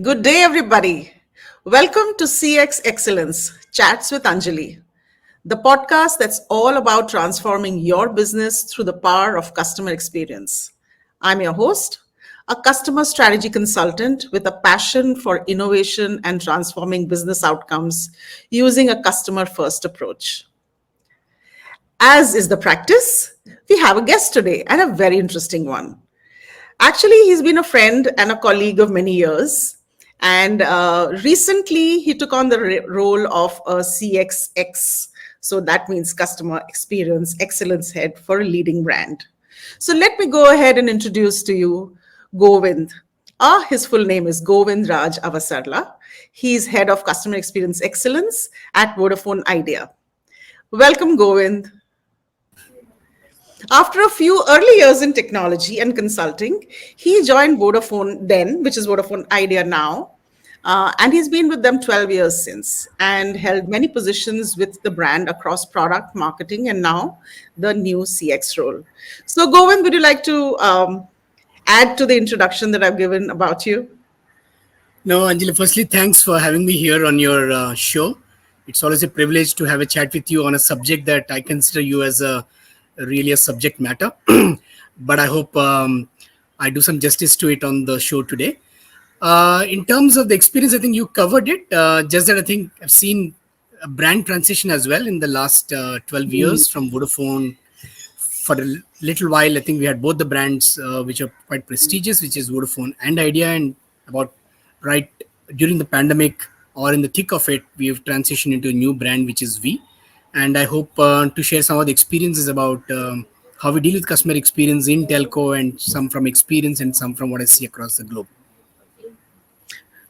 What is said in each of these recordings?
Good day, everybody. Welcome to CX Excellence Chats with Anjali, the podcast that's all about transforming your business through the power of customer experience. I'm your host, a customer strategy consultant with a passion for innovation and transforming business outcomes using a customer first approach. As is the practice, we have a guest today and a very interesting one. Actually, he's been a friend and a colleague of many years. And recently, he took on the role of a CXX. So that means Customer Experience Excellence Head for a leading brand. So let me go ahead and introduce to you Govind. His full name is GovindaRaj Avasarala. He's Head of Customer Experience Excellence at Vodafone Idea. Welcome, Govind. After a few early years in technology and consulting, he joined Vodafone then, which is Vodafone Idea now. And he's been with them 12 years since and held many positions with the brand across product, marketing, and now the new CX role. So, Govind, would you like to add to the introduction that I've given about you? No, Anjali, firstly, thanks for having me here on your show. It's always a privilege to have a chat with you on a subject that I consider you as a really a subject matter. But I hope I do some justice to it on the show today. In terms of the experience, I think you covered it. Just that I think I've seen a brand transition as well in the last 12 years from Vodafone. For a little while, I think we had both the brands which are quite prestigious, which is Vodafone and Idea. And about right during the pandemic or in the thick of it, we have transitioned into a new brand, which is V. And I hope to share some of the experiences about how we deal with customer experience in telco, and some from experience and some from what I see across the globe.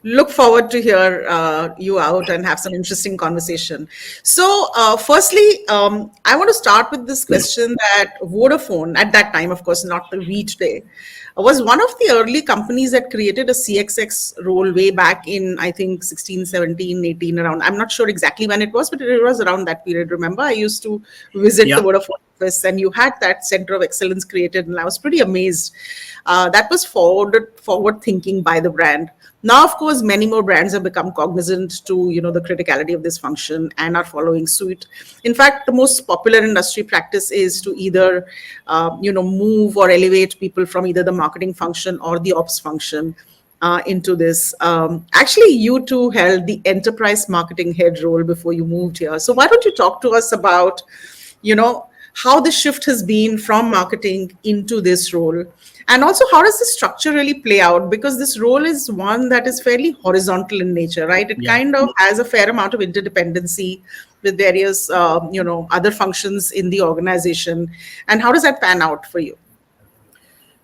Look forward to hear you out and have some interesting conversation. So, firstly, I want to start with this question that Vodafone, at that time, of course, not the we today, was one of the early companies that created a CXX role way back in, I think, 16, 17, 18 around. I'm not sure exactly when it was, but it was around that period. Remember, I used to visit the Yeah. Vodafone office and you had that center of excellence created, and I was pretty amazed. That was forward thinking by the brand. Now, of course, many more brands have become cognizant to the criticality of this function and are following suit. In fact, the most popular industry practice is to either move or elevate people from either the marketing function or the ops function into this. Actually, you two held the enterprise marketing head role before you moved here. So why don't you talk to us about how the shift has been from marketing into this role? And also, how does the structure really play out? Because this role is one that is fairly horizontal in nature, right? It Yeah. kind of has a fair amount of interdependency with various, other functions in the organization. And how does that pan out for you?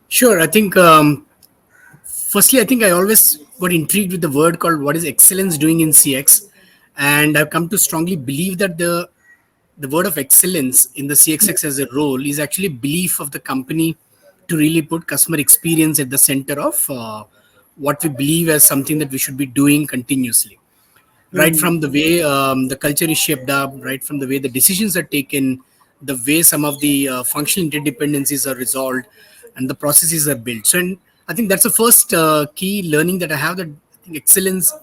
Sure. I think, firstly, I think I always got intrigued with the word called what is excellence doing in CX. And I've come to strongly believe that the word of excellence in the CXX as a role is actually belief of the company to really put customer experience at the center of what we believe as something that we should be doing continuously. Right from the way the culture is shaped up, right from the way the decisions are taken, the way some of the functional interdependencies are resolved, and the processes are built. So, and I think that's the first key learning that I have, that I think excellence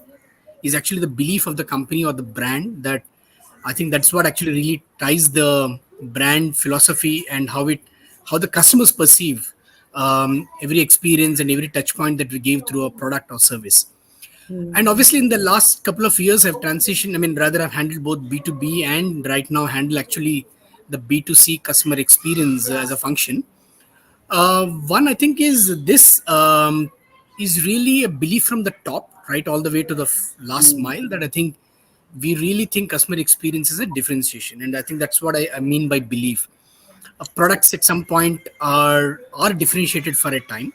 is actually the belief of the company or the brand. That I think that's what actually really ties the brand philosophy and how the customers perceive every experience and every touch point that we give through a product or service. And obviously, in the last couple of years, I've transitioned. I mean, rather, I've handled both B2B and right now handle actually the B2C customer experience as a function. One, I think, is this is really a belief from the top, right, all the way to the last mile, that I think we really think customer experience is a differentiation. And I think that's what I mean by belief. Products at some point are differentiated for a time.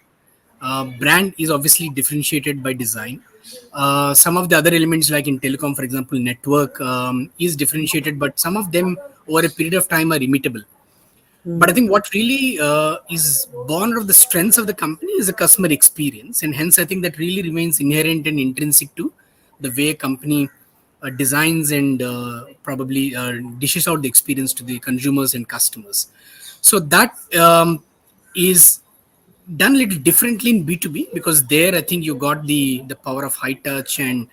Brand is obviously differentiated by design. Some of the other elements, like in telecom, for example, network is differentiated, but some of them over a period of time are immutable. But I think what really is born of the strengths of the company is the customer experience, and hence I think that really remains inherent and intrinsic to the way a company designs and probably dishes out the experience to the consumers and customers. So that is done a little differently in B2B, because there I think you got the power of high touch, and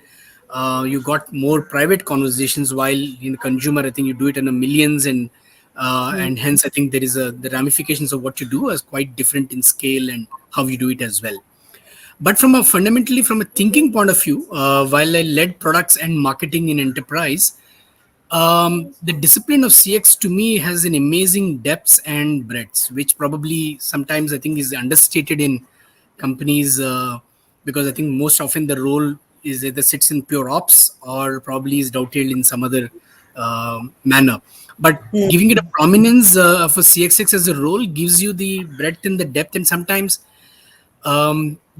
you got more private conversations, while in consumer I think you do it in a millions, and hence I think there is a the ramifications of what you do is quite different in scale and how you do it as well. But from a fundamentally from a thinking point of view, while I led products and marketing in enterprise, the discipline of CX to me has an amazing depths and breadths, which probably sometimes I think is understated in companies, because I think most often the role is either sits in pure ops or probably is dovetailed in some other manner. But giving it a prominence of a CXX as a role gives you the breadth and the depth, and sometimes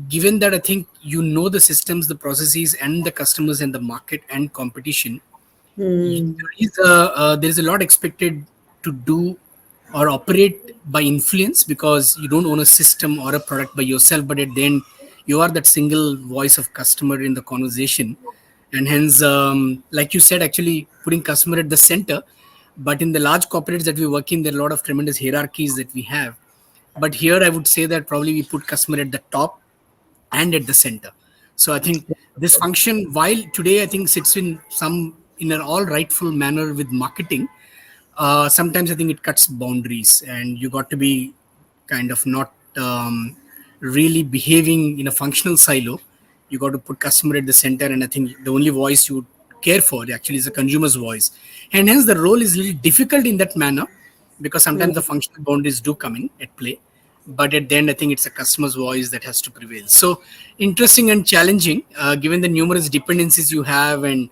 given that I think you know the systems, the processes, and the customers and the market and competition, there is a lot expected to do or operate by influence, because you don't own a system or a product by yourself, but at the end you are that single voice of customer in the conversation. And hence, like you said, actually putting customer at the center. But in the large corporates that we work in, there are a lot of tremendous hierarchies that we have. But here I would say that probably we put customer at the top and at the center. So I think this function, while today I think sits in some in an all rightful manner with marketing, sometimes I think it cuts boundaries, and you got to be kind of not really behaving in a functional silo. You got to put customer at the center, and I think the only voice you would care for actually is the consumer's voice, and hence the role is a little difficult in that manner, because sometimes the functional boundaries do come in at play. But at the end, I think it's a customer's voice that has to prevail. So interesting and challenging, given the numerous dependencies you have, and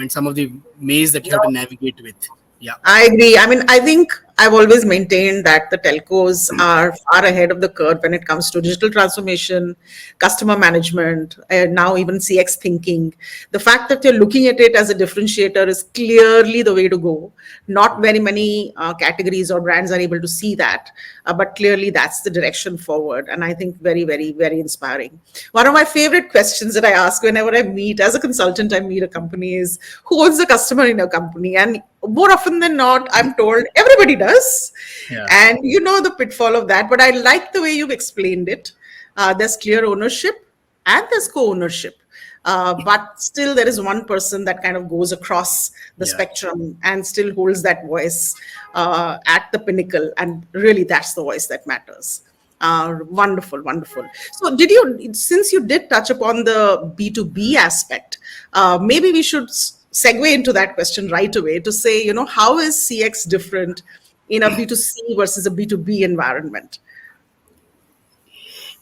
some of the maze that you have to navigate with. Yeah. I agree. I mean, I think I've always maintained that the telcos are far ahead of the curve when it comes to digital transformation, customer management, and now even CX thinking. The fact that you're looking at it as a differentiator is clearly the way to go. Not very many categories or brands are able to see that, but clearly that's the direction forward. And I think very, very, very inspiring. One of my favorite questions that I ask whenever I meet, as a consultant, I meet a company is, who owns the customer in a company? And more often than not, I'm told everybody does. Yeah. And you know the pitfall of that. But I like the way you've explained it. There's clear ownership and there's co ownership. But still, there is one person that kind of goes across the Yeah. spectrum and still holds that voice at the pinnacle. And really, that's the voice that matters. Wonderful, wonderful. So, did you, since you did touch upon the B2B aspect, maybe we should segue into that question right away to say, how is CX different in a B2C versus a B2B environment?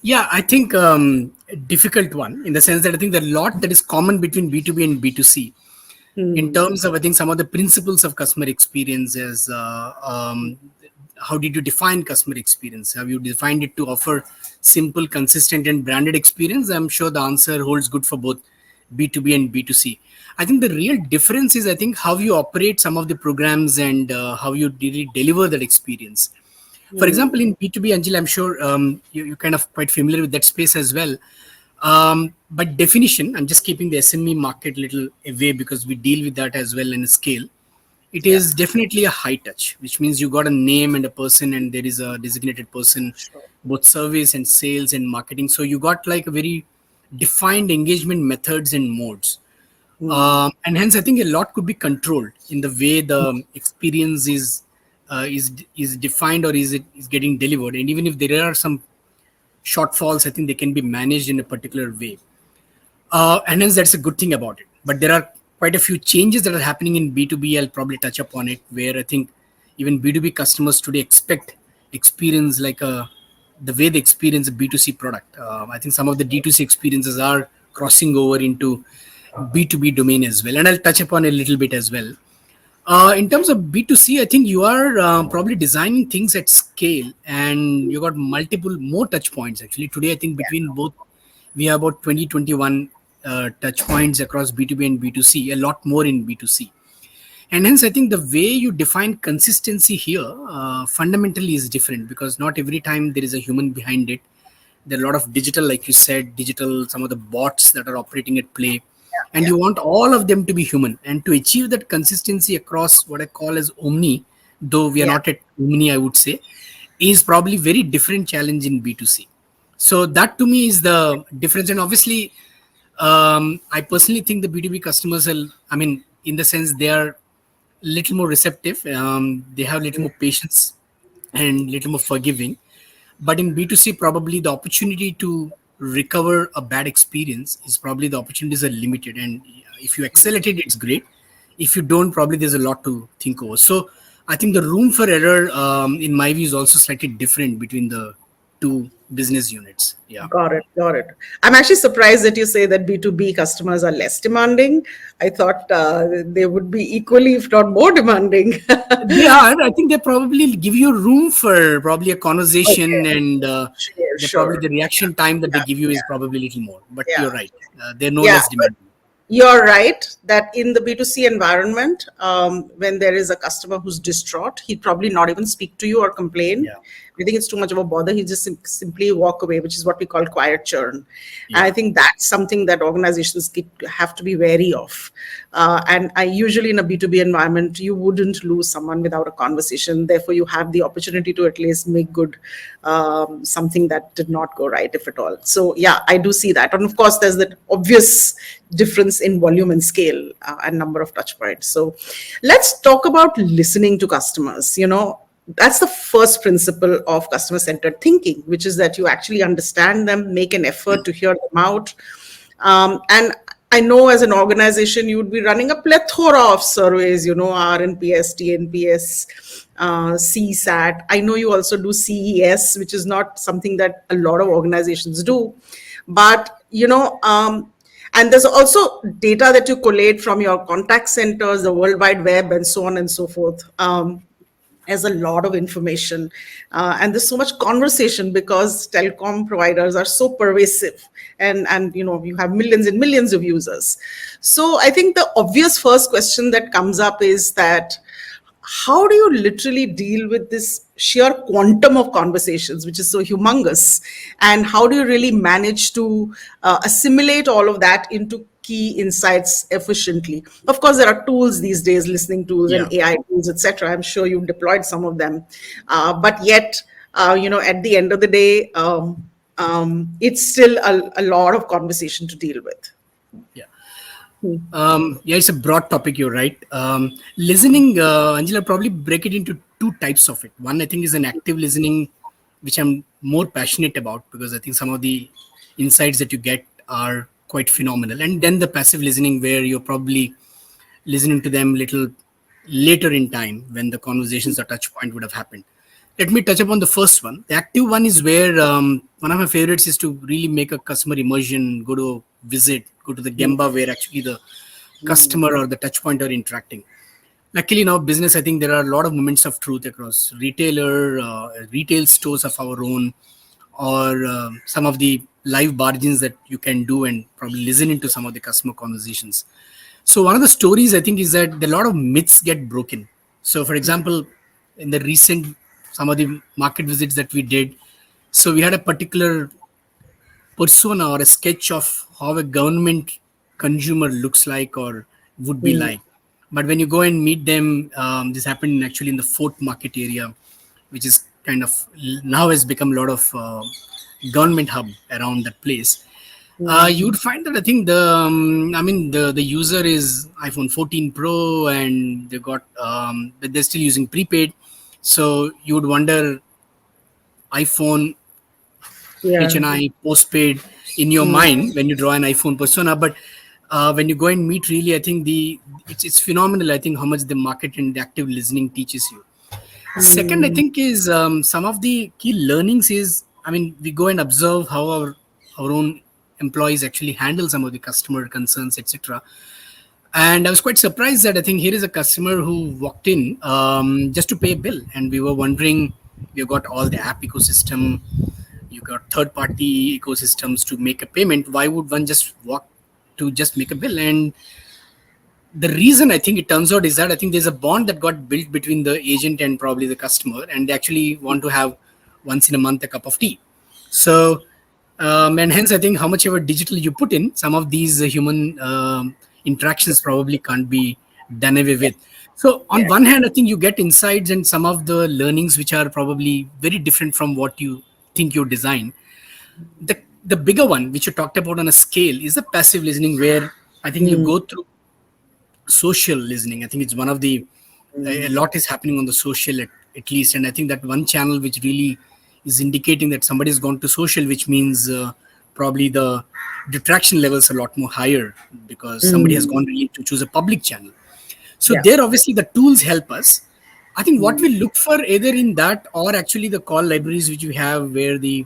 Yeah, I think a difficult one, in the sense that I think there are a lot that is common between B2B and B2C. In terms of, I think, some of the principles of customer experience is, how did you define customer experience? Have you defined it to offer simple, consistent, and branded experience? I'm sure the answer holds good for both B2B and B2C. I think the real difference is, I think, how you operate some of the programs, and how you really deliver that experience. For example, in B2B, Anjali, I'm sure you're kind of quite familiar with that space as well. By definition, I'm just keeping the SME market a little away, because we deal with that as well in a scale. It Yeah, is definitely a high touch, which means you got a name and a person, and there is a designated person, sure. both service and sales and marketing. So you got like a very defined engagement methods and modes. And hence, I think a lot could be controlled in the way the experience is defined, or is getting delivered. And even if there are some shortfalls, I think they can be managed in a particular way. And hence, that's a good thing about it. But there are quite a few changes that are happening in B2B. I'll probably touch upon it, where I think even B2B customers today expect experience like the way they experience a B2C product. I think some of the D2C experiences are crossing over into B2B domain as well. And I'll touch upon it a little bit as well. In terms of B2C, I think you are probably designing things at scale, and you got multiple more touch points. Actually, today, I think between both, we have about 2021 touch points across B2B and B2C, a lot more in B2C. And hence, I think the way you define consistency here fundamentally is different, because not every time there is a human behind it. There are a lot of digital, like you said, digital, some of the bots that are operating at play. And Yeah, you want all of them to be human. And to achieve that consistency across what I call as omni, though we are yeah, not at omni, I would say, is probably very different challenge in B2C. So that to me is the difference. And obviously, I personally think the B2B customers are, I mean, in the sense they are little more receptive. They have little more patience and little more forgiving. But in B2C, probably the opportunity to recover a bad experience is probably the opportunities are limited. And if you excel at it, it's great. If you don't, probably there's a lot to think over. So I think the room for error, in my view, is also slightly different between the two business units. Yeah. Got it. Got it. I'm actually surprised that you say that B2B customers are less demanding. I thought they would be equally, if not more demanding. They are. I think they probably give you room for probably a conversation, Okay. and Sure, they probably sure. the reaction time that they Yeah, give you is probably a little more. But yeah, you're right. They're no yeah. less demanding. You're right that in the B2C environment, when there is a customer who's distraught, he'd probably not even speak to you or complain. Yeah. I think it's too much of a bother. He just simply walk away, which is what we call quiet churn. And I Yeah. think that's something that organizations have to be wary of. And I usually in a B2B environment, you wouldn't lose someone without a conversation. Therefore, you have the opportunity to at least make good something that did not go right, if at all. So, yeah, I do see that. And of course, there's that obvious difference in volume and scale and number of touch points. So, let's talk about listening to customers. That's the first principle of customer centered thinking, which is that you actually understand them, make an effort to hear them out. And I know as an organization, you would be running a plethora of surveys, RNPS, TNPS, CSAT. I know you also do CES, which is not something that a lot of organizations do. But, and there's also data that you collate from your contact centers, the World Wide Web, and so on and so forth. As a lot of information, and there's so much conversation because telecom providers are so pervasive, and you have millions and millions of users. So I think the obvious first question that comes up is that how do you literally deal with this sheer quantum of conversations, which is so humongous? And how do you really manage to assimilate all of that into key insights efficiently? Of course, there are tools these days, listening tools Yeah. and AI tools, etc. I'm sure you've deployed some of them. But yet, at the end of the day, it's still a lot of conversation to deal with. Yeah. Yeah, it's a broad topic. You're right. Listening, Angela, probably break it into two types of it. One, I think, is an active listening, which I'm more passionate about because I think some of the insights that you get are quite phenomenal. And then the passive listening, where you're probably listening to them little later in time when the conversations or touch point would have happened. Let me touch upon the first one. The active one is where one of my favorites is to really make a customer immersion, go to a visit, go to the Gemba where actually the customer or the touch point are interacting. Luckily now business, I think there are a lot of moments of truth across retail stores of our own, or some of the live bargains that you can do and probably listen into some of the customer conversations. So one of the stories I think is that a lot of myths get broken. So for example, in the recent some of the market visits that we did, so we had a particular persona or a sketch of how a government consumer looks like or would be like. But when you go and meet them, this happened actually in the Fort Market area, which is kind of now has become a lot of government hub around that place. You would find that I think the user is iPhone 14 Pro and they got but they're still using prepaid. So you would wonder iPhone Yeah. HNI postpaid in your mind when you draw an iPhone persona, but when you go and meet, really, I think it's phenomenal. I think how much the market and the active listening teaches you. Second, I think is some of the key learnings is, I mean, we go and observe how our own employees actually handle some of the customer concerns, etc. And I was quite surprised that I think here is a customer who walked in just to pay a bill, and we were wondering, we've got all the app ecosystem, you got third party ecosystems to make a payment. Why would one just walk to just make a bill? And the reason I think it turns out is that I think there's a bond that got built between the agent and probably the customer, and they actually want to have once in a month a cup of tea. So, and hence I think how much ever digital you put in, some of these human interactions probably can't be done away with. So on Yeah. one hand, I think you get insights and some of the learnings which are probably very different from what you think you design. The bigger one, which you talked about on a scale, is the passive listening, where I think you Hmm. go through social listening. I think it's one of the a lot is happening on the social at least, and I think that one channel which really is indicating that somebody's gone to social, which means probably the detraction levels a lot more higher because somebody has Hmm. gone really to choose a public channel. So Yeah. there, obviously, the tools help us. I think what Hmm. we look for either in that or actually the call libraries which we have, where the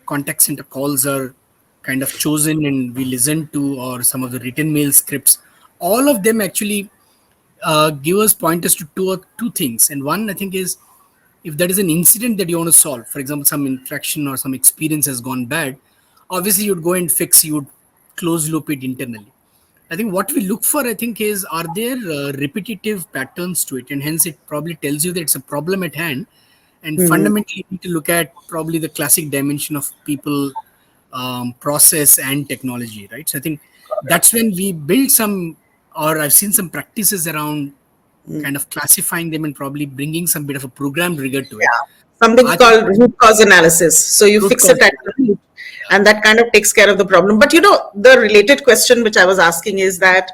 contact center calls are kind of chosen and we listen to, or some of the written mail scripts, all of them actually give us pointers to two things. And one, I think, is if there is an incident that you want to solve, for example, some interaction or some experience has gone bad, obviously you'd go and fix, you would close loop it internally. I think what we look for, I think, is are there repetitive patterns to it, and hence it probably tells you that it's a problem at hand. And Hmm. fundamentally, you need to look at probably the classic dimension of people, process, and technology, right? So I think that's when we build some, or I've seen some practices around kind of classifying them and probably bringing some bit of a programmed rigor to it. Yeah. Something I think called root cause analysis. So you root fix it cause. at the root, and that kind of takes care of the problem. But the related question which I was asking is that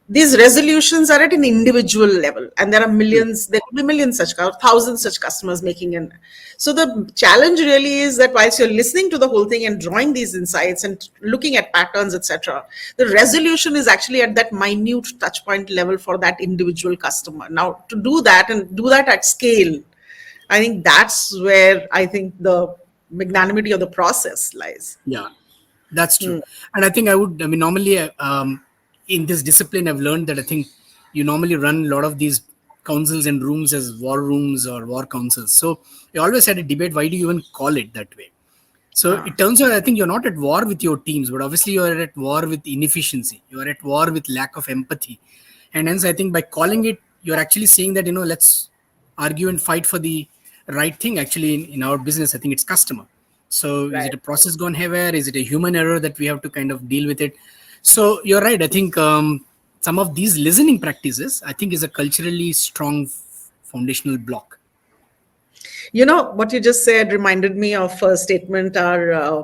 these resolutions are at an individual level, and there will be millions such, thousands such customers making an. So the challenge really is that whilst you're listening to the whole thing and drawing these insights and looking at patterns, etc., the resolution is actually at that minute touch point level for that individual customer. Now, to do that and do that at scale, I think that's where I think the magnanimity of the process lies. Yeah, that's true. Hmm. And I think I mean, normally, in this discipline, I've learned that I think you normally run a lot of these councils and rooms as war rooms or war councils. So you always had a debate, why do you even call it that way? So Ah, it turns out, I think you're not at war with your teams, but obviously you are at war with inefficiency. You are at war with lack of empathy. And hence, I think by calling it, you're actually saying that, let's argue and fight for the right thing. Actually, in our business, I think it's customer. So is right. it a process gone haywire? Is it a human error that we have to kind of deal with it? So you're right. I think some of these listening practices, I think, is a culturally strong foundational block. What you just said reminded me of a statement our,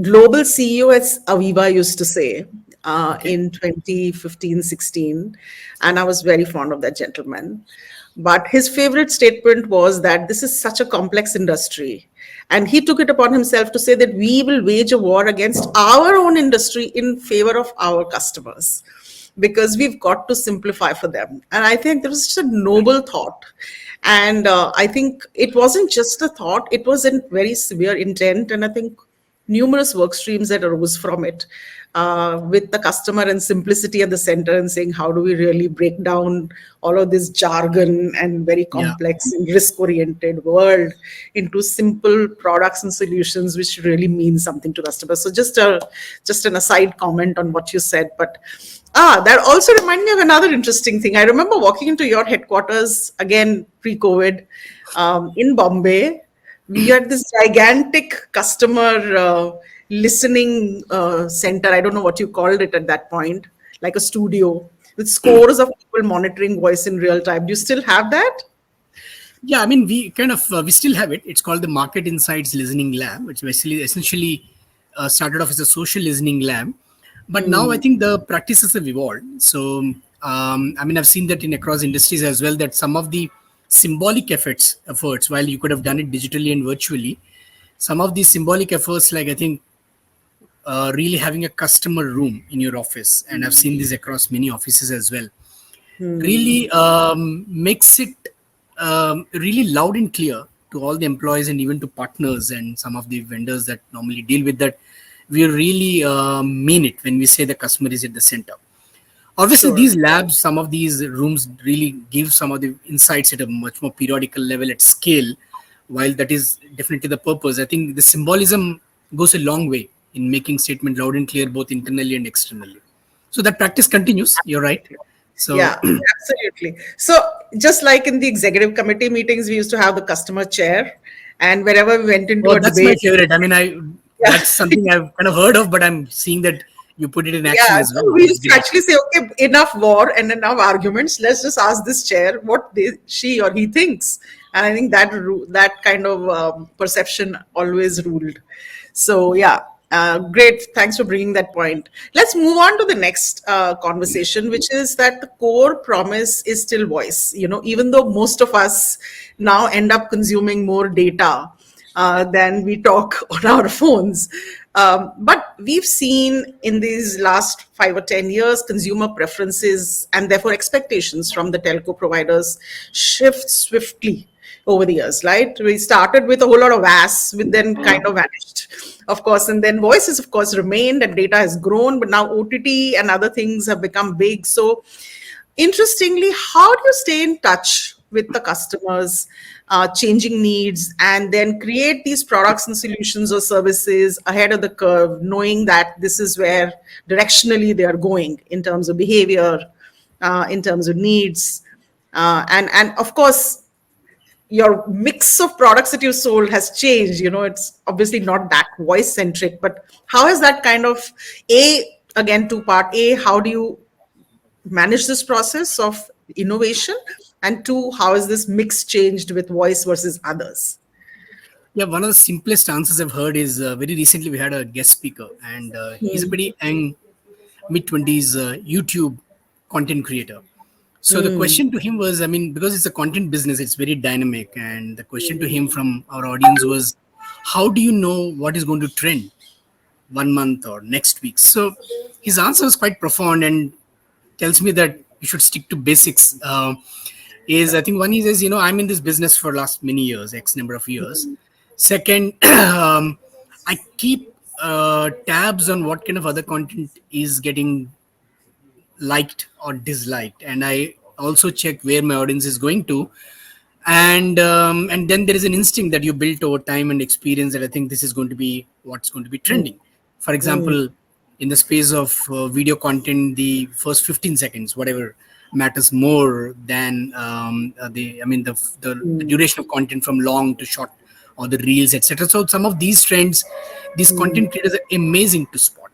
global CEO at Aviva used to say Okay. in 2015-16, and I was very fond of that gentleman. But his favorite statement was that this is such a complex industry. And he took it upon himself to say that we will wage a war against our own industry in favor of our customers because we've got to simplify for them. And I think there was just a noble thought. And I think it wasn't just a thought, it was in very severe intent. And I think numerous work streams that arose from it, with the customer and simplicity at the center, and saying how do we really break down all of this jargon and very Yeah. complex and risk oriented world into simple products and solutions which really mean something to customers. So just an aside comment on what you said. But that also reminded me of another interesting thing. I remember walking into your headquarters again pre-COVID, in Bombay. We had this gigantic customer listening center. I don't know what you called it at that point, like a studio with scores of people monitoring voice in real time. Do you still have that? Yeah, I mean, we kind of we still have it. It's called the Market Insights Listening Lab, which basically essentially started off as a social listening lab, but now I Hmm. think the practices have evolved. So, I mean, I've seen that in across industries as well, that some of the symbolic efforts, while you could have done it digitally and virtually, some of these symbolic efforts, like I think really having a customer room in your office, and I've seen this across many offices as well, Hmm. really makes it really loud and clear to all the employees and even to partners and some of the vendors that normally deal with that. We really mean it when we say the customer is at the center. Obviously, Sure. these labs, some of these rooms really give some of the insights at a much more periodical level at scale. While that is definitely the purpose, I think the symbolism goes a long way in making statement loud and clear both internally and externally. So that practice continues. You're right. So Yeah, absolutely. So, just like in the executive committee meetings, we used to have the customer chair, and wherever we went into oh, a that's my debate, favorite. I mean, yeah, that's something I've kind of heard of, but I'm seeing that you put it in action Yeah, as well, so we which is used to great. actually say, okay, enough war and enough arguments. Let's just ask this chair what she or he thinks. And I think that that kind of perception always ruled. So yeah, great. Thanks for bringing that point. Let's move on to the next conversation, which is that the core promise is still voice. You know, even though most of us now end up consuming more data than we talk on our phones. But we've seen in these last 5 or 10 years, consumer preferences and therefore expectations from the telco providers shift swiftly over the years, right? We started with a whole lot of VAS, which then kind of vanished, of course, and then voices, of course, remained and data has grown, but now OTT and other things have become big. So interestingly, how do you stay in touch with the customers, changing needs, and then create these products and solutions or services ahead of the curve, knowing that this is where directionally they are going in terms of behavior, in terms of needs, and of course your mix of products that you sold has changed. You know, it's obviously not that voice centric, but how has that kind of again, two part: a, how do you manage this process of innovation, and two, how has this mix changed with voice versus others? Yeah, one of the simplest answers I've heard is very recently we had a guest speaker, and he's a pretty young, mid 20s YouTube content creator. So the Mm, question to him was, I mean, because it's a content business, it's very dynamic. And the question to him from our audience was, how do you know what is going to trend 1 month or next week? So his answer was quite profound and tells me that you should stick to basics. Is I think one he says, I'm in this business for last many years, X number of years. Second, I keep tabs on what kind of other content is getting liked or disliked, and I also check where my audience is going to, and then there is an instinct that you built over time and experience that I think this is going to be what's going to be mm, trending. For mm, example, in the space of video content, the first 15 seconds, whatever matters more than the mm, duration of content from long to short or the reels, etc. So some of these trends, these mm, content creators are amazing to spot.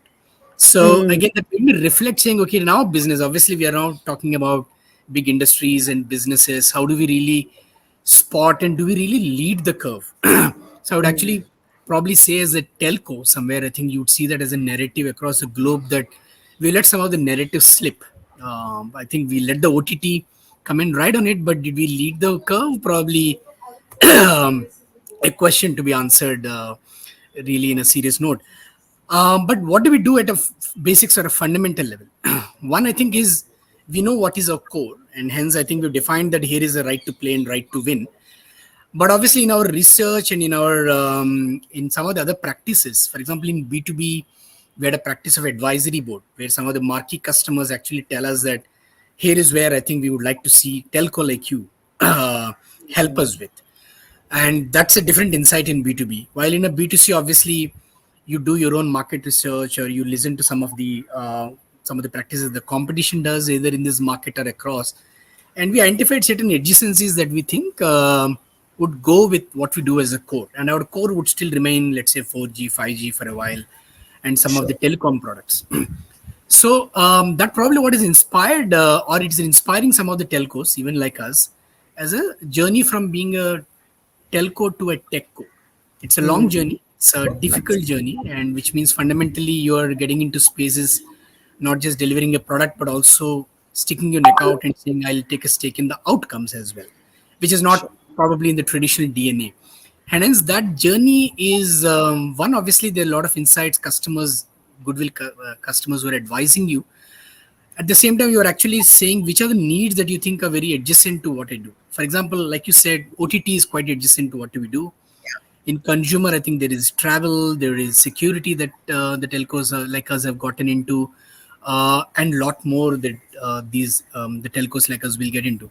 So mm, again, that made me reflect, saying, okay, in our business, obviously we are now talking about big industries and businesses. How do we really spot and do we really lead the curve? So I would mm, actually probably say, as a telco somewhere, I think you'd see that as a narrative across the globe, that we let some of the narrative slip. I think we let the OTT come in right on it, but did we lead the curve? Probably a question to be answered really in a serious note. But what do we do at a basic sort of fundamental level? One, I think, is we know what is our core, and hence I think we've defined that here is a right to play and right to win. But obviously, in our research and in our in some of the other practices, for example, in B2B, we had a practice of advisory board where some of the marquee customers actually tell us that here is where I think we would like to see telco like you help us with, and that's a different insight in B2B. While in a B2C, obviously you do your own market research, or you listen to some of the practices the competition does either in this market or across, and we identified certain adjacencies that we think would go with what we do as a core, and our core would still remain, let's say, 4G 5G for a while, and some of the sure. telecom products. So that probably what is inspired, or it's inspiring some of the telcos, even like us, as a journey from being a telco to a techco. It's a long Mm, journey. It's a difficult journey, and which means fundamentally you are getting into spaces, not just delivering a product, but also sticking your neck out and saying, "I'll take a stake in the outcomes as well," which is not sure. probably in the traditional DNA. And hence, that journey is one. Obviously, there are a lot of insights, customers, customers who are advising you. At the same time, you are actually saying which are the needs that you think are very adjacent to what I do. For example, like you said, OTT is quite adjacent to what we do. In consumer, I think there is travel, there is security that the telcos like us have gotten into, and lot more that these the telcos like us will get into.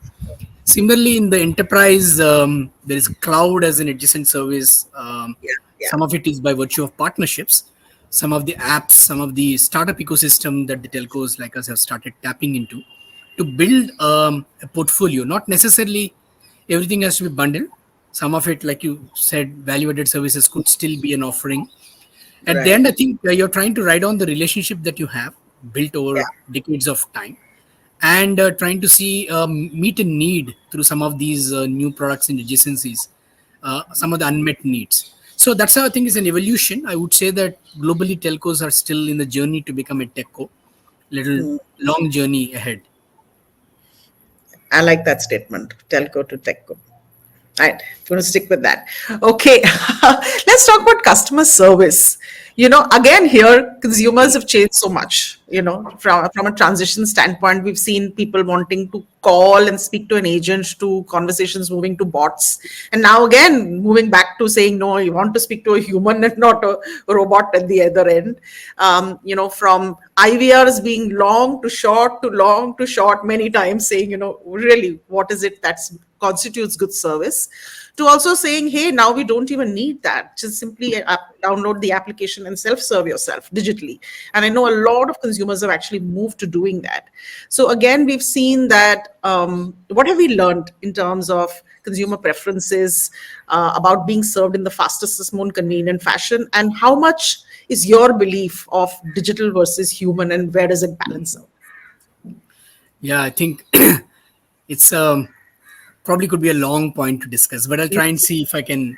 Similarly, in the enterprise, there is cloud as an adjacent service. Yeah, yeah, Some of it is by virtue of partnerships. Some of the apps, some of the startup ecosystem that the telcos like us have started tapping into to build a portfolio. Not necessarily everything has to be bundled. Some of it, like you said, value-added services could still be an offering. At the Right. end, I think you're trying to write on the relationship that you have built Yeah. over decades of time, and trying to see meet a need through some of these new products and adjacencies, some of the unmet needs. So that's how I think is an evolution. I would say that globally telcos are still in the journey to become a techco, little long journey ahead. I like that statement. Telco to techco. Right, I'm going to stick with that. Okay, let's talk about customer service. Again, here consumers have changed so much. From a transition standpoint, we've seen people wanting to call and speak to an agent, to conversations moving to bots, and now again moving back to saying no, you want to speak to a human and not a robot at the other end. From IVRs being long to short to long to short, many times saying, really, what is it that's constitutes good service, to also saying, hey, now we don't even need that, just simply download the application and self-serve yourself digitally. And I know a lot of consumers have actually moved to doing that. So again, we've seen that. What have we learned in terms of consumer preferences, about being served in the fastest, most convenient fashion, and how much is your belief of digital versus human, and where does it balance out? Yeah, I think it's probably could be a long point to discuss, but I'll try and see if I can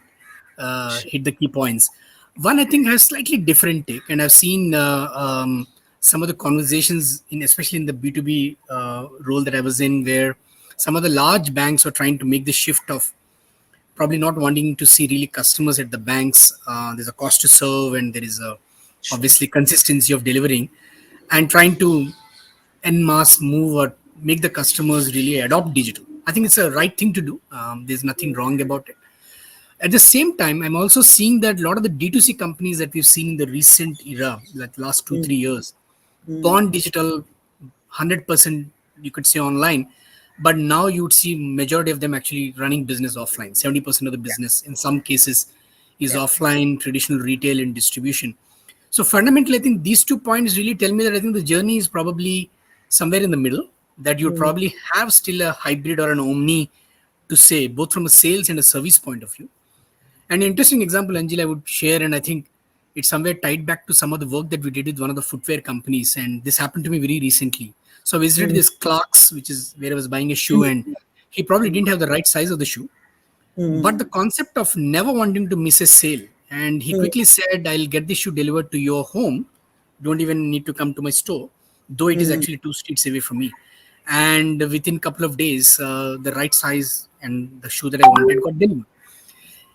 hit the key points. One, I think, has slightly different take, and I've seen some of the conversations in, especially in the B2B role that I was in, where some of the large banks are trying to make the shift of probably not wanting to see really customers at the banks. There's a cost to serve, and there is a Sure. obviously consistency of delivering, and trying to en masse move or make the customers really adopt digital. I think it's a right thing to do. There's nothing wrong about it. At the same time, I'm also seeing that a lot of the D2C companies that we've seen in the recent era, like last 2 3 years, born digital, 100%, you could say online, but now you would see majority of them actually running business offline. 70% of the Yeah. business in some cases is Yeah. offline, traditional retail and distribution. So fundamentally, I think these 2 points really tell me that I think the journey is probably somewhere in the middle, that you probably have still a hybrid or an omni to say, both from a sales and a service point of view. An interesting example, Anjali, I would share, and I think it's somewhere tied back to some of the work that we did with one of the footwear companies, and this happened to me very recently. So I visited this Clark's, which is where I was buying a shoe, and he probably didn't have the right size of the shoe, but the concept of never wanting to miss a sale. And he quickly said, I'll get the shoe delivered to your home. Don't even need to come to my store, though it is actually 2 streets away from me. And within a couple of days, the right size and the shoe that I wanted got delivered.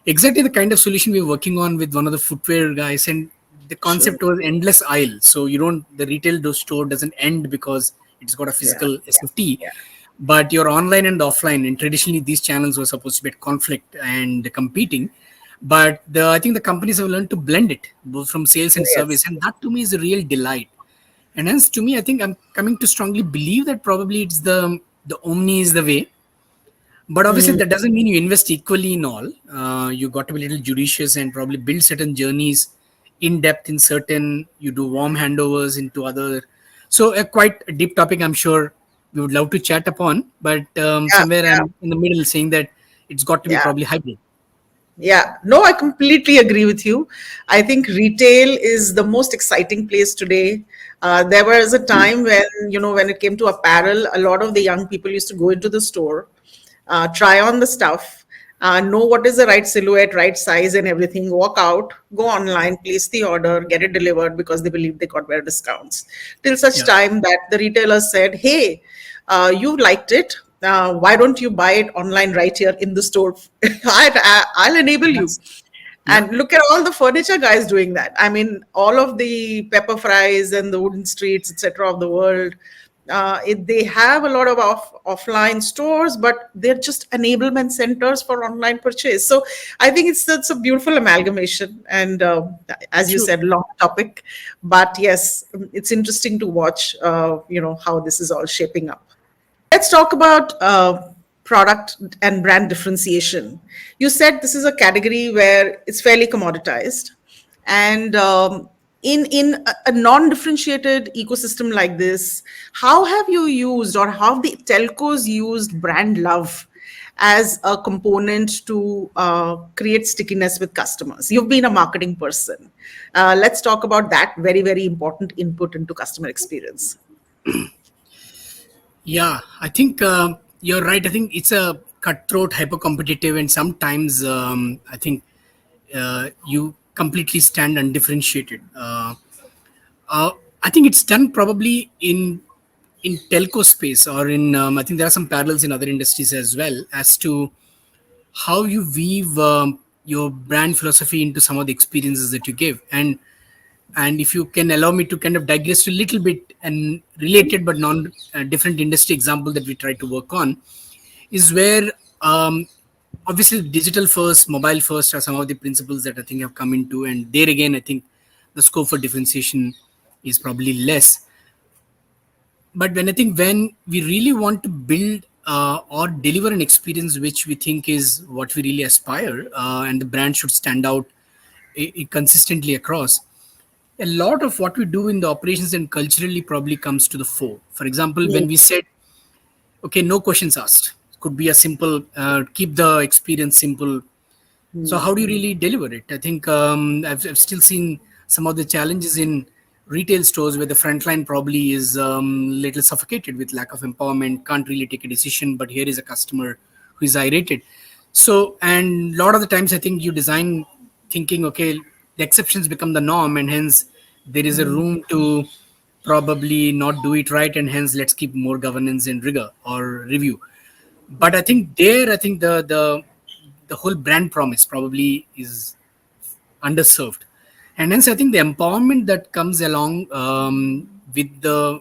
Exactly the kind of solution we were working on with one of the footwear guys. And the Sure. concept was endless aisle. So you don't, the retail store doesn't end because it's got a Yeah. physical SFT, Yeah. but you're online and offline, and traditionally these channels were supposed to be at conflict and competing. But I think the companies have learned to blend it both from sales and service, Yes. and that to me is a real delight. And hence, to me, I think I'm coming to strongly believe that probably it's the omni is the way. But obviously, that doesn't mean you invest equally in all. You got to be a little judicious and probably build certain journeys in depth in certain. You do warm handovers into other. So a quite a deep topic, I'm sure we would love to chat upon. But Yeah. somewhere Yeah. I'm in the middle, saying that it's got to be Yeah. probably hybrid. Yeah, no, I completely agree with you. I think retail is the most exciting place today. There was a time when it came to apparel, a lot of the young people used to go into the store, try on the stuff, know what is the right silhouette, right size, and everything, walk out, go online, place the order, get it delivered because they believe they got better discounts. Till such Yeah. time that the retailer said, hey, you liked it. Why don't you buy it online right here in the store? I'll enable you. That's, yeah. And look at all the furniture guys doing that. I mean, all of the Pepper Fries and the Wooden Streets, etc., of the world. They have a lot of offline stores, but they're just enablement centers for online purchase. So I think it's a beautiful amalgamation. And as you So said, long topic, but yes, it's interesting to watch. How this is all shaping up. Let's talk about product and brand differentiation. You said this is a category where it's fairly commoditized, and in a non-differentiated ecosystem like this, how have you used, or how have the telcos used brand love as a component to create stickiness with customers? You've been a marketing person. Let's talk about that very, very important input into customer experience. Yeah, I think you're right. I think it's a cutthroat, hyper competitive, and sometimes I think you completely stand undifferentiated. Uh, I think it's done probably in telco space, or in I think there are some parallels in other industries as well, as to how you weave your brand philosophy into some of the experiences that you give. And if you can allow me to kind of digress to a little bit and related but non different industry example that we try to work on, is where um, obviously digital first, mobile first are some of the principles that I think have come into, and there again I think the scope for differentiation is probably less. But when we really want to build or deliver an experience which we think is what we really aspire, and the brand should stand out consistently across, a lot of what we do in the operations and culturally probably comes to the fore. For example, Mm, when we said, okay, no questions asked, could be a simple keep the experience simple. So how do you really deliver it? I think I've still seen some of the challenges in retail stores where the front line probably is little suffocated with lack of empowerment, can't really take a decision, but here is a customer who is irritated. So, and a lot of the times I think you design thinking, okay, the exceptions become the norm, and hence there is a room to probably not do it right, and hence let's keep more governance and rigor or review. But I think the whole brand promise probably is underserved, and hence I think the empowerment that comes along with the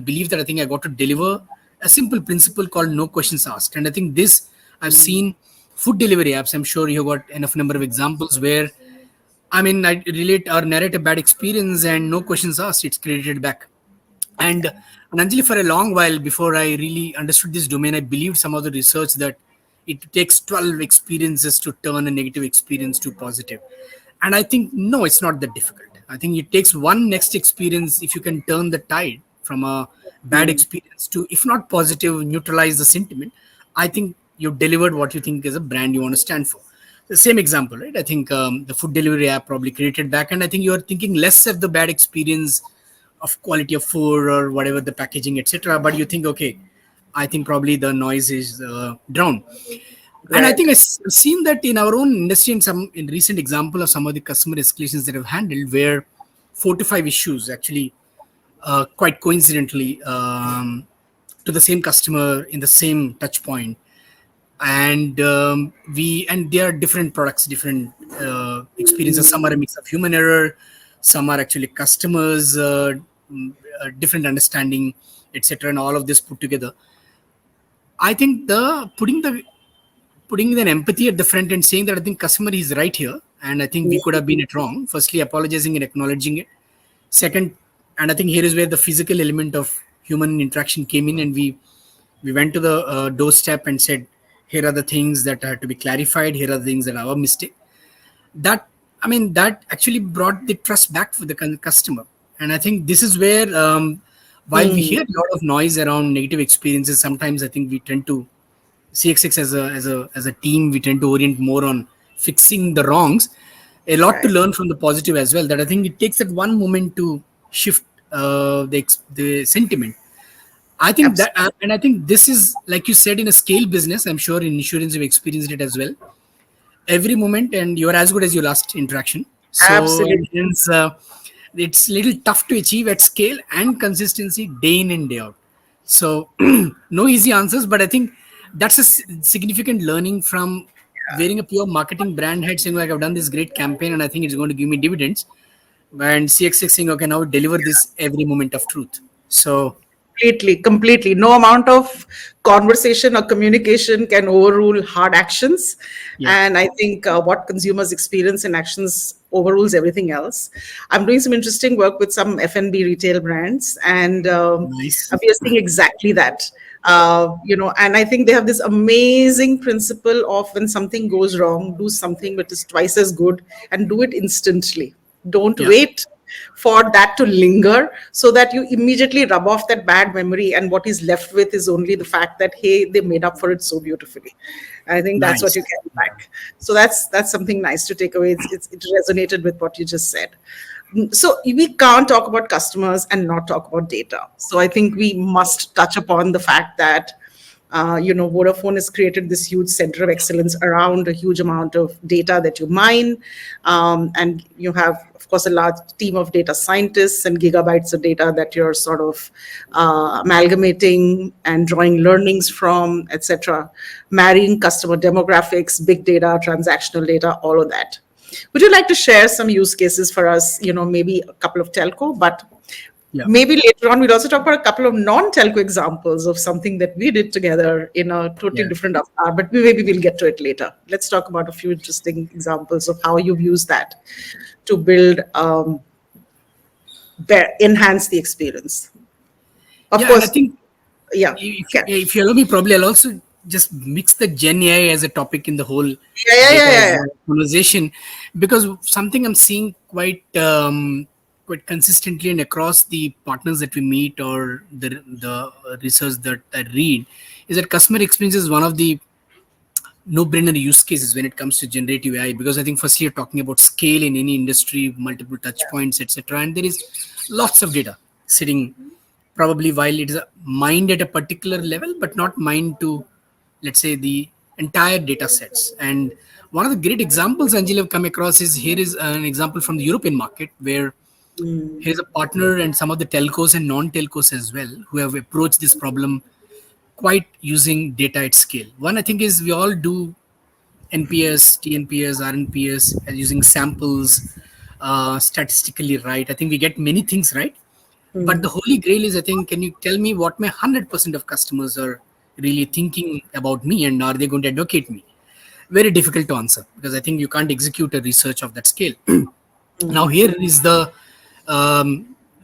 belief that I think I got to deliver a simple principle called no questions asked. And I think this I've seen food delivery apps. I'm sure you got enough number of examples where I mean I relate or narrate a bad experience and no questions asked, it's credited back. And Anjali, for a long while before I really understood this domain, I believed some of the research that it takes 12 experiences to turn a negative experience to positive. And I think, no, it's not that difficult. I think it takes one next experience, if you can turn the tide from a bad experience to, if not positive, neutralize the sentiment. I think you've delivered what you think is a brand you want to stand for. The same example, right? I think the food delivery app probably created back, and I think you're thinking less of the bad experience of quality of food or whatever the packaging, etc. But you think, okay, I think probably the noise is drowned. And I think right. I've seen that in our own industry, in some in recent example of some of the customer escalations that have handled, where 4 to 5 issues actually quite coincidentally to the same customer in the same touch point. And and there are different products, different experiences. Some are a mix of human error, some are actually customers different understanding, etc. And all of this put together, I think the putting an empathy at the front and saying that I think customer is right here, and I think we could have been it wrong. Firstly, apologizing and acknowledging it. Second, and I think here is where the physical element of human interaction came in, and we went to the doorstep and said, here are the things that are to be clarified, here are the things that are our mistake. That, I mean, that actually brought the trust back for the customer. And I think this is where while we hear a lot of noise around negative experiences, sometimes I think we tend to CXX as a team, we tend to orient more on fixing the wrongs. A lot to Right. learn from the positive as well. That I think it takes that one moment to shift the sentiment. I think that, Absolutely. and I think this is like you said in a scale business. I'm sure in insurance you've experienced it as well. Every moment, and you're as good as your last interaction. So Absolutely. hence, it's little tough to achieve at scale and consistency day in and day out. So no easy answers, but I think that's a significant learning from wearing a pure marketing brand head, saying like I've done this great campaign and I think it's going to give me dividends, and CXX saying okay, now deliver this every moment of truth. So Completely. No amount of conversation or communication can overrule hard actions. yeah, And I think what consumers experience in actions overrules everything else. I'm doing some interesting work with some F&B retail brands, and nice. we are seeing exactly that. And I think they have this amazing principle of when something goes wrong, do something that is twice as good and do it instantly. Don't Yeah, wait. for that to linger, so that you immediately rub off that bad memory, and what is left with is only the fact that, hey, they made up for it so beautifully. I think that's what you Nice. carry back. So that's something nice to take away. It resonated with what you just said. So we can't talk about customers and not talk about data. So I think we must touch upon the fact that Vodafone has created this huge center of excellence around a huge amount of data that you mine, and you have, of course, a large team of data scientists and gigabytes of data that you're sort of amalgamating and drawing learnings from, etc. Marrying customer demographics, big data, transactional data, all of that. Would you like to share some use cases for us? Maybe a couple of telco, but Yeah. maybe later on we'll also talk about a couple of non-telco examples of something that we did together in a totally Yeah. different avatar, but maybe we'll get to it later. Let's talk about a few interesting examples of how you've used that to build, enhance the experience. Of Yeah. And I course, think yeah, yeah, if you allow me, probably I'll also just mix the Gen AI as a topic in the whole yeah, yeah, data yeah, as yeah, yeah. a conversation, because something I'm seeing quite consistently and across the partners that we meet or the research that I read is that customer experience is one of the no-brainer use cases when it comes to generative AI, because I think firstly you're talking about scale in any industry, multiple touch points, etc., and there is lots of data sitting, probably while it is mined at a particular level but not mined to, let's say, the entire data sets. And one of the great examples, Anjali, I've come across is, here is an example from the European market where Mm, here's a partner and some of the telcos and non-telcos as well who have approached this problem quite using data at scale. One, I think, is we all do NPS, TNPS, RNPS using samples, statistically right. I think we get many things right. But the mm, holy grail is, I think, can you tell me what my 100% of customers are really thinking about me and are they going to advocate me? Very difficult to answer, because I think you can't execute a research of that scale. Now, mm, here is the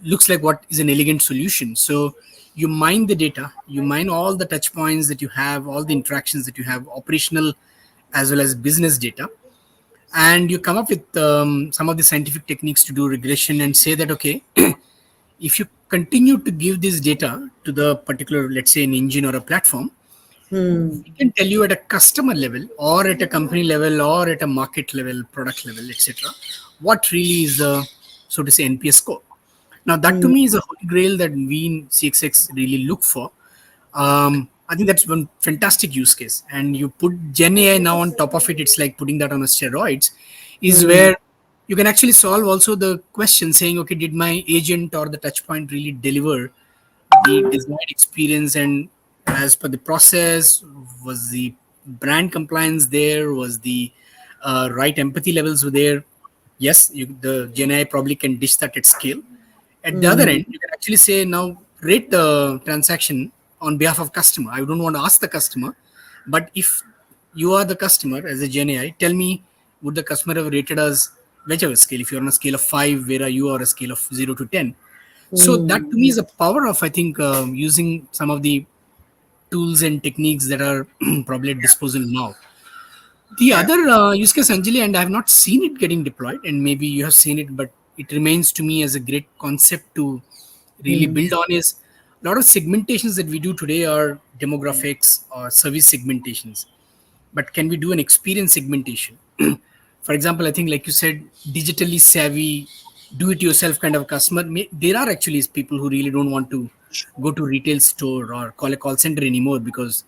looks like what is an elegant solution. So you mine the data, you mine all the touch points that you have, all the interactions that you have, operational as well as business data, and you come up with some of the scientific techniques to do regression and say that, okay, if you continue to give this data to the particular, let's say, an engine or a platform, mm, we can tell you at a customer level or at a company level or at a market level, product level, etc., what really is the, so to say, NPS score. Now, that to mm, me is a holy grail that we in CXX really look for. I think that's one fantastic use case. And you put Gen AI now on top of it, it's like putting that on a steroids, is mm, where you can actually solve also the question saying, okay, did my agent or the touch point really deliver the desired experience? And as per the process, was the brand compliance there? Was the right empathy levels were there? Yes, the Gen AI probably can dish that at scale. At the other mm, end, you can actually say, now rate the transaction on behalf of customer. I don't want to ask the customer, but if you are the customer as a Gen AI, tell me, would the customer have rated us whichever scale? If you're on a scale of 5, where are you, or a scale of 0 to 10? So that mm. to me is a power of, I think, using some of the tools and techniques that are probably at disposal now. The Yeah. other use case, Anjali, and I have not seen it getting deployed, and maybe you have seen it, but it remains to me as a great concept to really Mm, build on, is a lot of segmentations that we do today are demographics or service segmentations. But can we do an experience segmentation? For example, I think, like you said, digitally savvy, do it yourself kind of customer. There are actually people who really don't want to go to retail store or call a call center anymore, because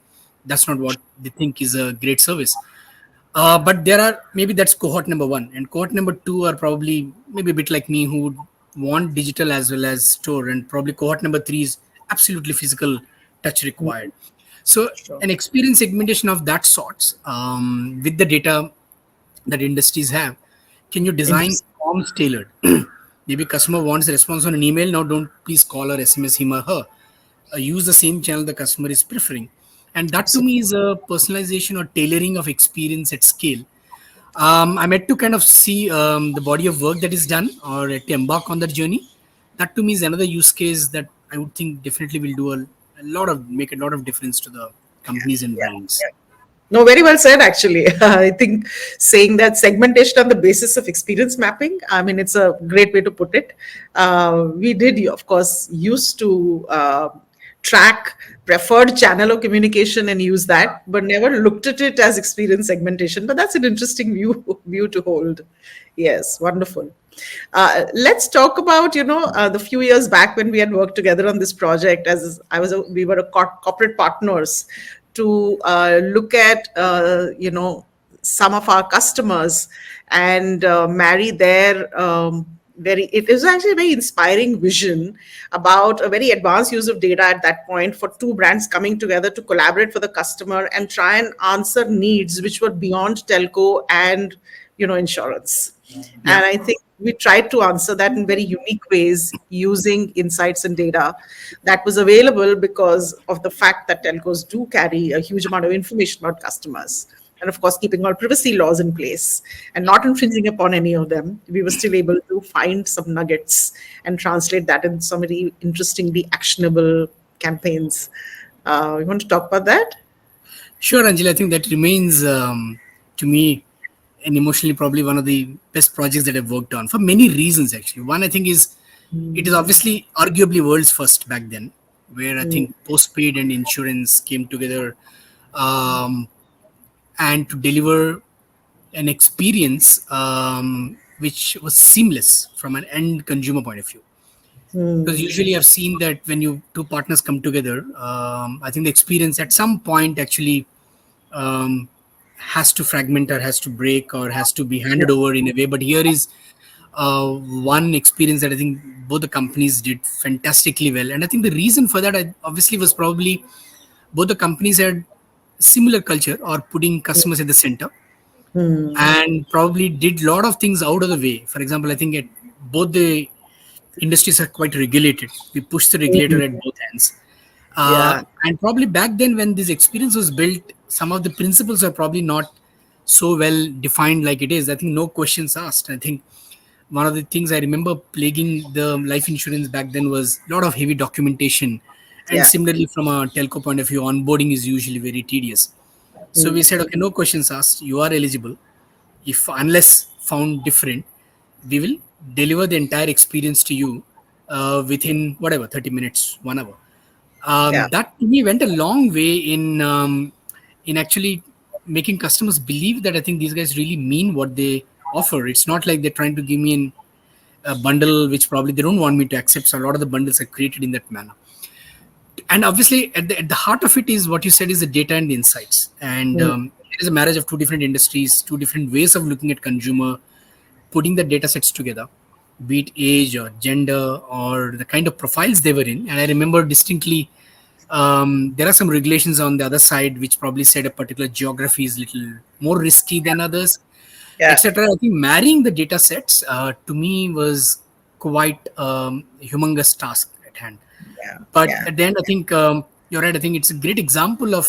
that's not what they think is a great service. But there are, maybe that's cohort number one, and cohort number two are probably maybe a bit like me, who would want digital as well as store, and probably cohort number three is absolutely physical touch required. So sure. an experience segmentation of that sorts, with the data that industries have, can you design Interesting. forms tailored? Maybe customer wants a response on an email. Now, don't please call or SMS him or her. Use the same channel the customer is preferring. And that to me Absolutely. is a personalization or tailoring of experience at scale. I'm yet to kind of see the body of work that is done or yet to embark on that journey. That to me is another use case that I would think definitely will do a lot of, make a lot of difference to the companies and Yeah. brands. No, very well said, actually. I think saying that segmentation on the basis of experience mapping, I mean, it's a great way to put it. We did, of course, used to track preferred channel of communication and use that, but never looked at it as experience segmentation. But that's an interesting view to hold. Yes, wonderful. Let's talk about the few years back when we had worked together on this project. As we were corporate partners to look at some of our customers and marry their very it was actually a very inspiring vision about a very advanced use of data at that point for two brands coming together to collaborate for the customer and try and answer needs which were beyond telco and insurance. Yeah. And I think we tried to answer that in very unique ways using insights and data that was available because of the fact that telcos do carry a huge amount of information about customers. And of course, keeping all privacy laws in place and not infringing upon any of them, we were still able to find some nuggets and translate that in some very interestingly actionable campaigns. You want to talk about that? Sure, Anjali. I think that remains to me and emotionally probably one of the best projects that I've worked on for many reasons. Actually, one I think is it is obviously arguably world's first back then, where I think postpaid and insurance came together, um, and to deliver an experience which was seamless from an end consumer point of view. Because usually I've seen that when you two partners come together, I think the experience at some point actually um, has to fragment or has to break or has to be Yeah. handed over in a way. But here is one experience that I think both the companies did fantastically well. And I think the reason for that obviously was probably both the companies had similar culture or putting customers at the center and probably did a lot of things out of the way. For example, I think both the industries are quite regulated. We push the regulator at both ends. Yeah. And probably back then, when this experience was built, some of the principles are probably not so well defined like it is. I think no questions asked. I think one of the things I remember plaguing the life insurance back then was a lot of heavy documentation. And Yeah. similarly, from a telco point of view, onboarding is usually very tedious. So we said, okay, no questions asked. You are eligible. If unless found different, we will deliver the entire experience to you within whatever 30 minutes, 1 hour. Yeah. That to me went a long way in actually making customers believe that I think these guys really mean what they offer. It's not like they're trying to give me a bundle which probably they don't want me to accept. So a lot of the bundles are created in that manner. And obviously, at the heart of it is what you said is the data and the insights. And it is a marriage of two different industries, two different ways of looking at consumer, putting the data sets together, be it age or gender or the kind of profiles they were in. And I remember distinctly there are some regulations on the other side which probably said a particular geography is little more risky than others, Yeah. etc. I think marrying the data sets to me was quite a humongous task at hand. Yeah. But Yeah. at the end, I think you're right. I think it's a great example of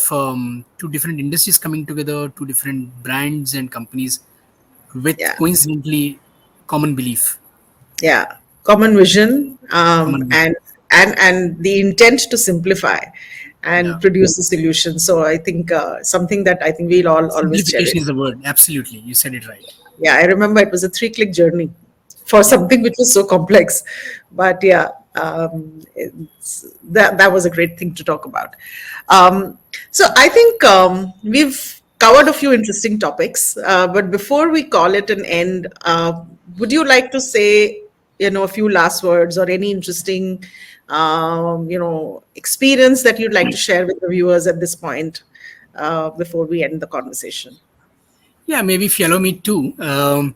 two different industries coming together, two different brands and companies with Yeah. coincidentally common belief, Yeah. Common vision, common vision. and the intent to simplify and Yeah. produce a solution. So I think something that I think we'll all always Simplification cherish. is the word. Absolutely. You said it right. Yeah, I remember it was a 3-click journey for Yeah. something which was so complex. But yeah, that was a great thing to talk about. So I think we've covered a few interesting topics. But before we call it an end, would you like to say, a few last words or any interesting, experience that you'd like to share with the viewers at this point before we end the conversation? Yeah, maybe if you allow me to.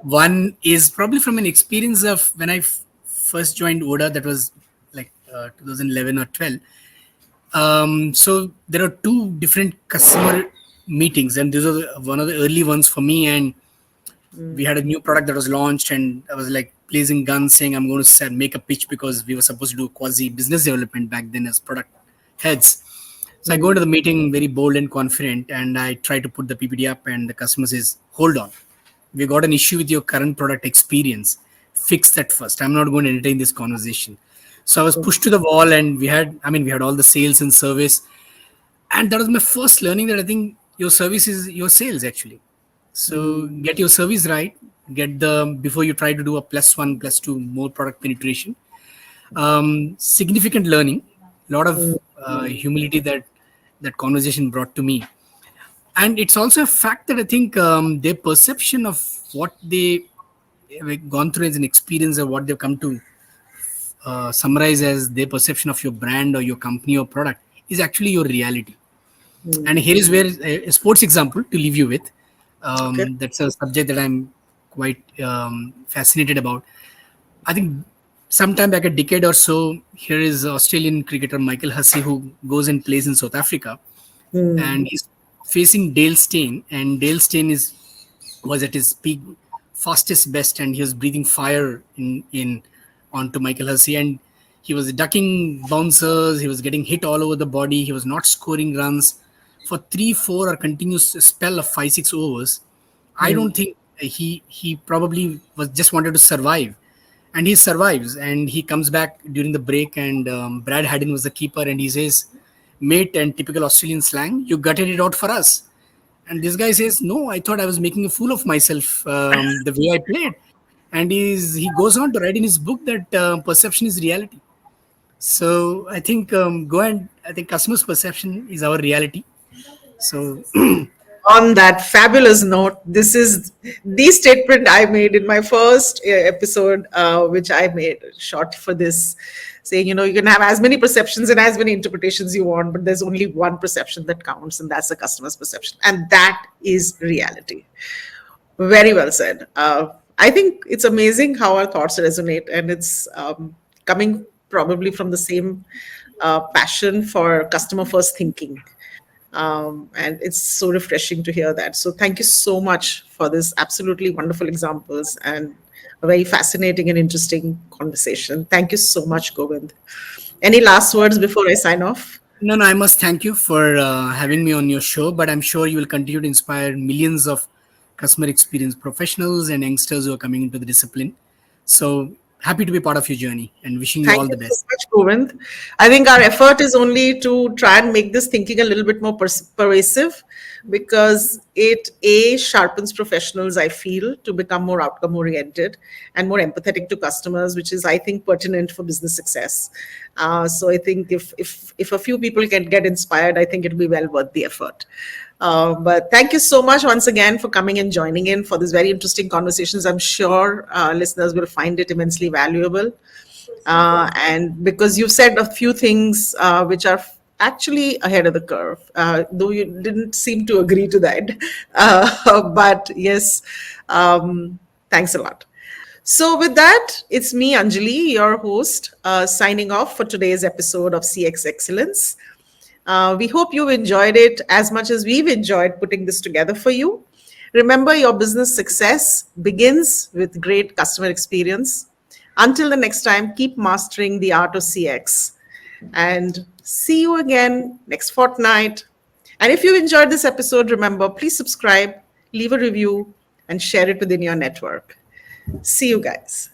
One is probably from an experience of when I first joined Oda, that was like 2011 or 12. So there are two different customer meetings, and these are one of the early ones for me. And we had a new product that was launched, and I was like blazing guns saying I'm going to make a pitch because we were supposed to do quasi business development back then as product heads. So I go into the meeting very bold and confident, and I try to put the PPT up, and the customer says, "Hold on, we got an issue with your current product experience. Fix that first. I'm not going to entertain this conversation." So I was pushed to the wall, and we had all the sales and service, and that was my first learning that I think your service is your sales actually. So get your service right. Get the before you try to do a plus one, plus two more product penetration. Significant learning, lot of humility that conversation brought to me, and it's also a fact that I think their perception of what they have gone through as an experience or what they've come to summarize as their perception of your brand or your company or product is actually your reality. And here is where a sports example to leave you with. Okay. That's a subject that I'm quite fascinated about. I think sometime back a decade or so, here is Australian cricketer Michael Hussey who goes and plays in South Africa, and he's facing Dale Steyn, and Dale Steyn is was at his peak, fastest best, and he was breathing fire in onto Michael Hussey, and he was ducking bouncers, he was getting hit all over the body, he was not scoring runs for 3 4 or continuous spell of 5 6 overs. I don't think he probably was just wanted to survive, and he survives, and he comes back during the break, and Brad Haddin was the keeper, and he says, "Mate," and typical Australian slang, "you gutted it out for us." And this guy says, "No, I thought I was making a fool of myself the way I played." And he goes on to write in his book that perception is reality. So I think I think customers' perception is our reality. So On that fabulous note, this is the statement I made in my first episode, which I made short for this, saying, you can have as many perceptions and as many interpretations you want, but there's only one perception that counts, and that's the customer's perception. And that is reality. Very well said. I think it's amazing how our thoughts resonate, and it's coming probably from the same passion for customer first thinking. And it's so refreshing to hear that. So thank you so much for this absolutely wonderful examples and a very fascinating and interesting conversation. Thank you so much, Govind. Any last words before I sign off? no, no, I must thank you for having me on your show. But I'm sure you will continue to inspire millions of customer experience professionals and youngsters who are coming into the discipline. So happy to be part of your journey and wishing you Thank all you the so best. much, Govind. I think our effort is only to try and make this thinking a little bit more pervasive, because it a sharpens professionals, I feel, to become more outcome oriented and more empathetic to customers, which is, I think, pertinent for business success. So I think if a few people can get inspired, I think it'll be well worth the effort. But thank you so much once again for coming and joining in for this very interesting conversations. I'm sure listeners will find it immensely valuable. And because you've said a few things which are actually ahead of the curve, though you didn't seem to agree to that. But yes, thanks a lot. So, with that, it's me, Anjali, your host, signing off for today's episode of CX Excellence. We hope you've enjoyed it as much as we've enjoyed putting this together for you. Remember, your business success begins with great customer experience. Until the next time, keep mastering the art of CX. And see you again next fortnight. And if you enjoyed this episode, remember, please subscribe, leave a review, and share it within your network. See you guys.